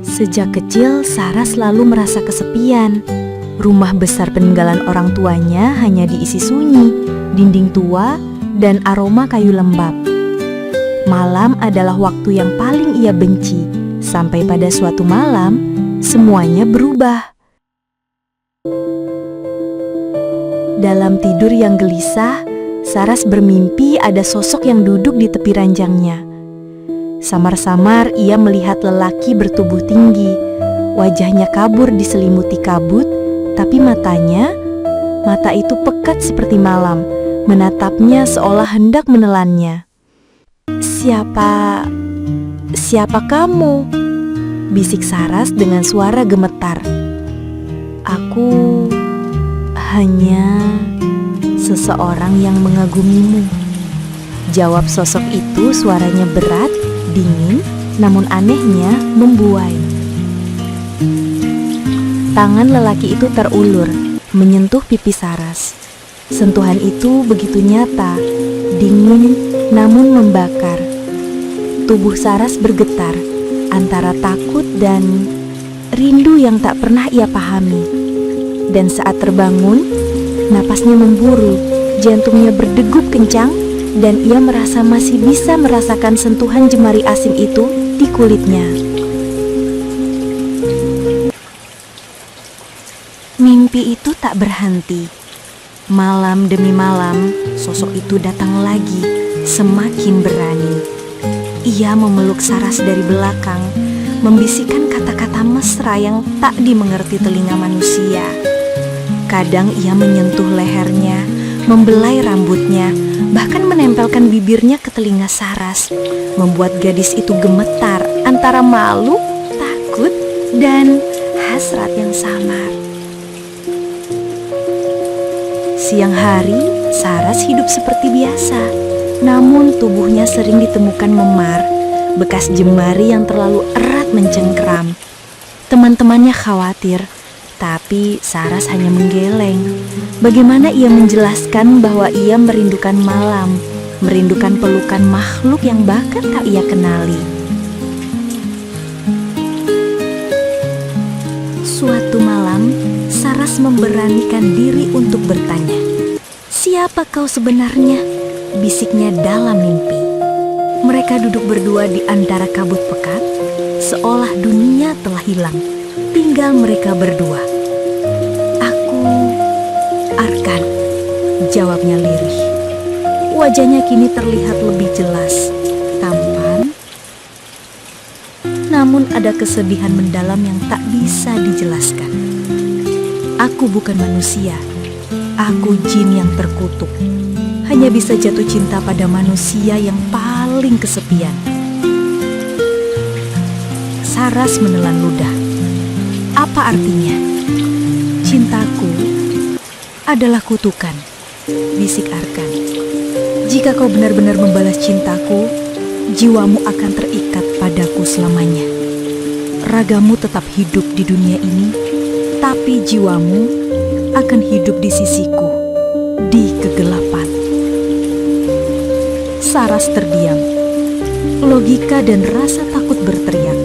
Sejak kecil, Sarah selalu merasa kesepian. Rumah besar peninggalan orang tuanya hanya diisi sunyi, dinding tua, dan aroma kayu lembab. Malam adalah waktu yang paling ia benci, sampai pada suatu malam, semuanya berubah. Dalam tidur yang gelisah, Saras bermimpi ada sosok yang duduk di tepi ranjangnya. Samar-samar ia melihat lelaki bertubuh tinggi. Wajahnya kabur diselimuti kabut, tapi mata itu pekat seperti malam, menatapnya seolah hendak menelannya. Siapa kamu?" bisik Saras dengan suara gemetar. "Aku hanya seseorang yang mengagumimu," jawab sosok itu. Suaranya berat, dingin, namun anehnya membuai. Tangan lelaki itu terulur, menyentuh pipi Saras. Sentuhan itu begitu nyata, dingin namun membakar. Tubuh Saras bergetar antara takut dan rindu yang tak pernah ia pahami. Dan saat terbangun, napasnya memburu, jantungnya berdegup kencang, dan ia merasa masih bisa merasakan sentuhan jemari asing itu di kulitnya. Mimpi itu tak berhenti. Malam demi malam, sosok itu datang lagi, semakin berani. Ia memeluk Saras dari belakang, membisikkan kata-kata mesra yang tak dimengerti telinga manusia. Kadang ia menyentuh lehernya, membelai rambutnya, bahkan menempelkan bibirnya ke telinga Saras, membuat gadis itu gemetar antara malu, takut, dan hasrat yang samar. Siang hari, Saras hidup seperti biasa, namun tubuhnya sering ditemukan memar, bekas jemari yang terlalu erat mencengkeram. Teman-temannya khawatir, tapi Saras hanya menggeleng. Bagaimana ia menjelaskan bahwa ia merindukan malam, merindukan pelukan makhluk yang bahkan tak ia kenali? Suatu malam, Saras memberanikan diri untuk bertanya. "Siapa kau sebenarnya?" bisiknya dalam mimpi. Mereka duduk berdua di antara kabut pekat, seolah dunia telah hilang. Tinggal mereka berdua. "Aku Arkan," jawabnya lirih. Wajahnya kini terlihat lebih jelas, tampan, namun ada kesedihan mendalam yang tak bisa dijelaskan. "Aku bukan manusia, aku jin yang terkutuk. Hanya bisa jatuh cinta pada manusia yang paling kesepian." Saras menelan ludah. "Apa artinya?" "Cintaku adalah kutukan," bisik Arkan. "Jika kau benar-benar membalas cintaku, jiwamu akan terikat padaku selamanya. Ragamu tetap hidup di dunia ini, tapi jiwamu akan hidup di sisiku, di kegelapan." Saras terdiam. Logika dan rasa takut berteriak.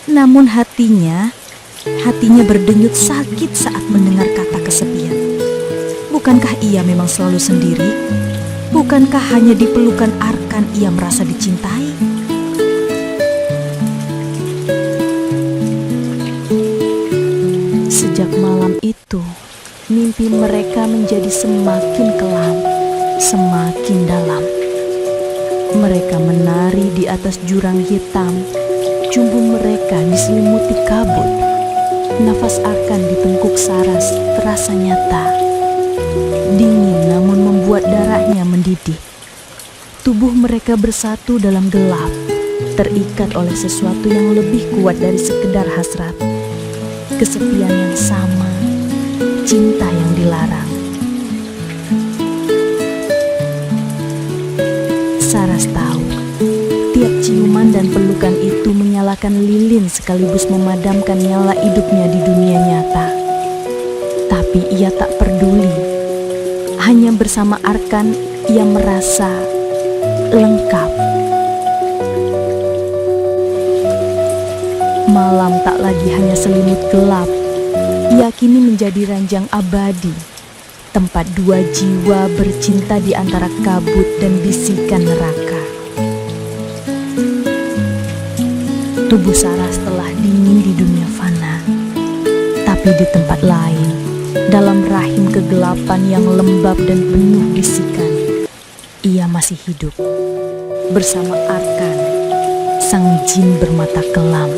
Namun hatinya berdenyut sakit saat mendengar kata kesepian. Bukankah ia memang selalu sendiri? Bukankah hanya di pelukan Arkan ia merasa dicintai? Sejak malam itu, mimpi mereka menjadi semakin kelam, semakin dalam. Mereka menari di atas jurang hitam, jumbo mereka diselimuti kabut. Nafas Arkan di tengkuk Saras terasa nyata, dingin namun membuat darahnya mendidih. Tubuh mereka bersatu dalam gelap, terikat oleh sesuatu yang lebih kuat dari sekedar hasrat. Kesepian yang sama, cinta yang dilarang. Saras tahu, tiap ciuman dan pelukan itu menyalakan lilin sekaligus memadamkan nyala hidupnya di dunia nyata. Tapi ia tak peduli. Hanya bersama Arkan ia merasa lengkap. tak lagi hanya selimut gelap, ia kini menjadi ranjang abadi, tempat dua jiwa bercinta di antara kabut dan bisikan neraka. Tubuh Saras telah dingin di dunia fana, tapi di tempat lain, dalam rahim kegelapan yang lembab dan penuh bisikan, ia masih hidup bersama Arkan, sang jin bermata kelam.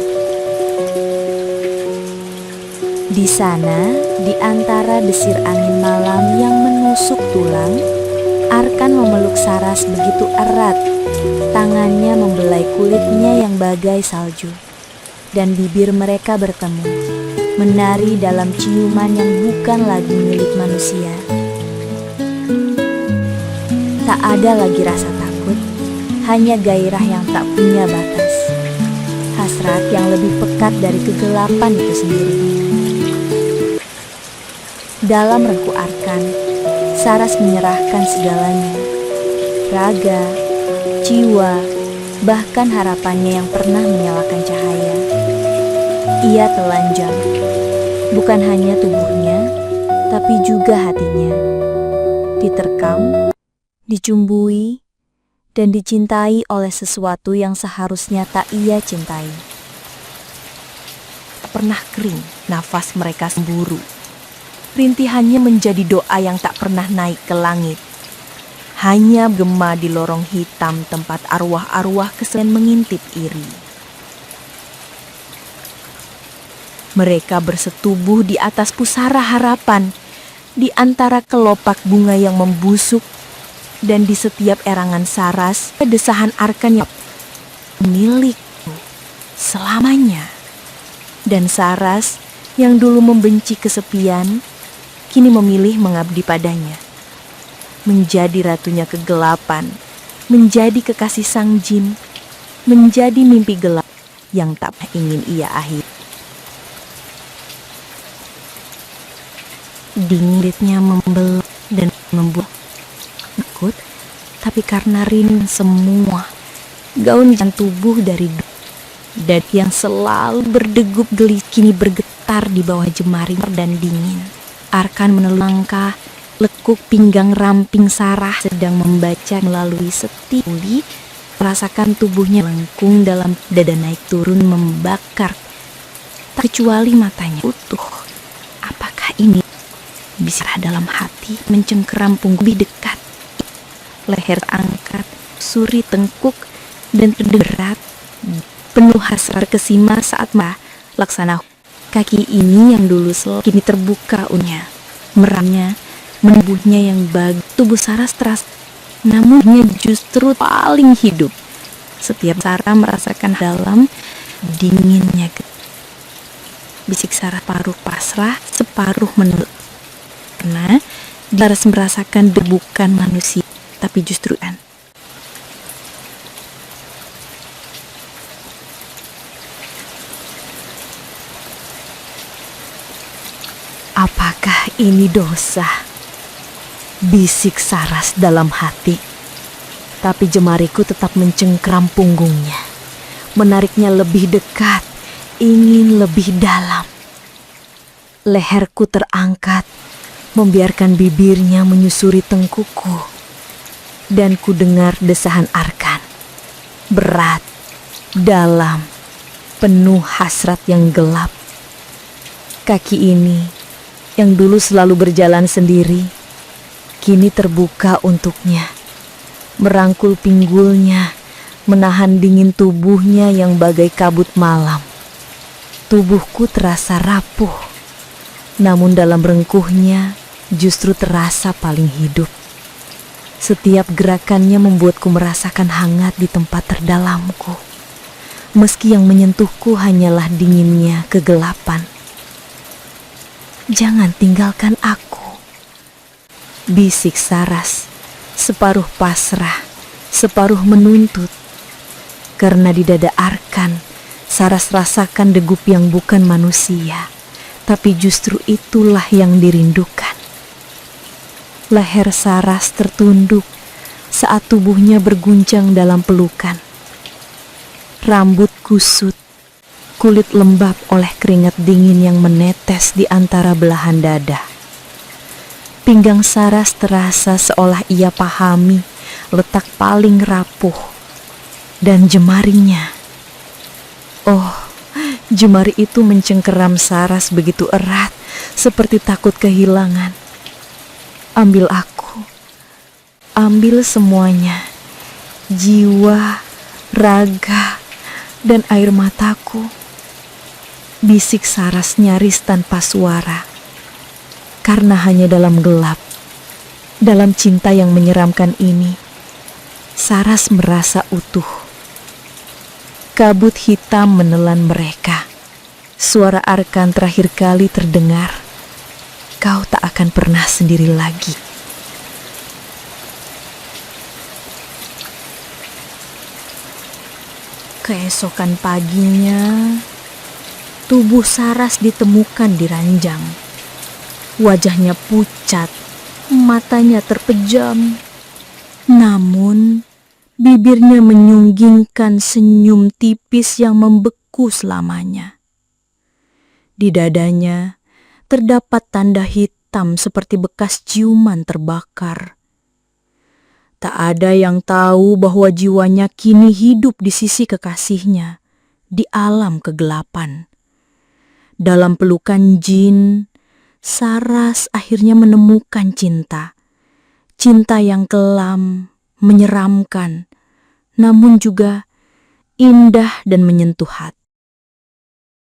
Di sana, di antara desir angin malam yang menusuk tulang, Arkan memeluk Saras begitu erat. Tangannya membelai kulitnya yang bagai salju, dan bibir mereka bertemu, menari dalam ciuman yang bukan lagi milik manusia. Tak ada lagi rasa takut, hanya gairah yang tak punya batas, hasrat yang lebih pekat dari kegelapan itu sendiri. Dalam rengkuh Arkan, Saras menyerahkan segalanya, raga, jiwa, bahkan harapannya yang pernah menyalakan cahaya. Ia telanjang, bukan hanya tubuhnya, tapi juga hatinya. Diterkam, dicumbui, dan dicintai oleh sesuatu yang seharusnya tak ia cintai. Pernah kering, nafas mereka semburu. Rintihannya menjadi doa yang tak pernah naik ke langit. Hanya gema di lorong hitam tempat arwah-arwah kesedihan mengintip iri. Mereka bersetubuh di atas pusara harapan, di antara kelopak bunga yang membusuk, dan di setiap erangan Saras, desahan Arkan yang milikku selamanya. Dan Saras yang dulu membenci kesepian, kini memilih mengabdi padanya. Menjadi ratunya kegelapan, menjadi kekasih sang jin, menjadi mimpi gelap yang tak ingin ia akhiri. Dinginnya membelah dan membuat takut, tapi karena rindu semua gaun dan tubuh dari dan yang selalu berdegup geli kini bergetar di bawah jemari dan dingin. Arkan menelangkah, lekuk pinggang ramping Saras sedang membaca melalui setiap uli, merasakan tubuhnya lengkung dalam dada naik turun membakar, tak kecuali matanya utuh. Apakah ini? Bisa dalam hati mencengkeram punggung lebih dekat, leher angkat, suri tengkuk dan berat, penuh hasrat kesima saat laksana. Kaki ini yang dulu kini terbuka unnya, merangnya, menubuhnya yang bagi tubuh Saras teras, namunnya justru paling hidup. Setiap Saras merasakan dalam dinginnya. Bisik Saras separuh pasrah, separuh menurut. Karena Saras merasakan bukan manusia, tapi justru an. Apakah ini dosa? Bisik Saras dalam hati. Tapi jemariku tetap mencengkram punggungnya, menariknya lebih dekat, ingin lebih dalam. Leherku terangkat, membiarkan bibirnya menyusuri tengkukku, dan ku dengar desahan Arkan. Berat, dalam, penuh hasrat yang gelap. Kaki ini yang dulu selalu berjalan sendiri, kini terbuka untuknya, merangkul pinggulnya, menahan dingin tubuhnya yang bagai kabut malam. Tubuhku terasa rapuh, namun dalam rengkuhnya justru terasa paling hidup. Setiap gerakannya membuatku merasakan hangat di tempat terdalamku, meski yang menyentuhku hanyalah dinginnya kegelapan. Jangan tinggalkan aku, bisik Saras, separuh pasrah, separuh menuntut. Karena di dada Arkan, Saras rasakan degup yang bukan manusia, tapi justru itulah yang dirindukan. Leher Saras tertunduk saat tubuhnya berguncang dalam pelukan. Rambut kusut, Kulit lembab oleh keringat dingin yang menetes di antara belahan dada. Pinggang Saras terasa seolah ia pahami letak paling rapuh. Dan jemarinya. Oh, jemari itu mencengkeram Saras begitu erat, seperti takut kehilangan. Ambil aku, ambil semuanya, jiwa, raga, dan air mataku. Bisik Saras nyaris tanpa suara. Karena hanya dalam gelap, dalam cinta yang menyeramkan ini, Saras merasa utuh. Kabut hitam menelan mereka. Suara Arkan terakhir kali terdengar. Kau tak akan pernah sendiri lagi. Keesokan paginya, tubuh Saras ditemukan di ranjang. Wajahnya pucat, matanya terpejam. Namun, bibirnya menyunggingkan senyum tipis yang membeku selamanya. Di dadanya, terdapat tanda hitam seperti bekas ciuman terbakar. Tak ada yang tahu bahwa jiwanya kini hidup di sisi kekasihnya, di alam kegelapan. Dalam pelukan jin, Saras akhirnya menemukan cinta. Cinta yang kelam, menyeramkan, namun juga indah dan menyentuh hati.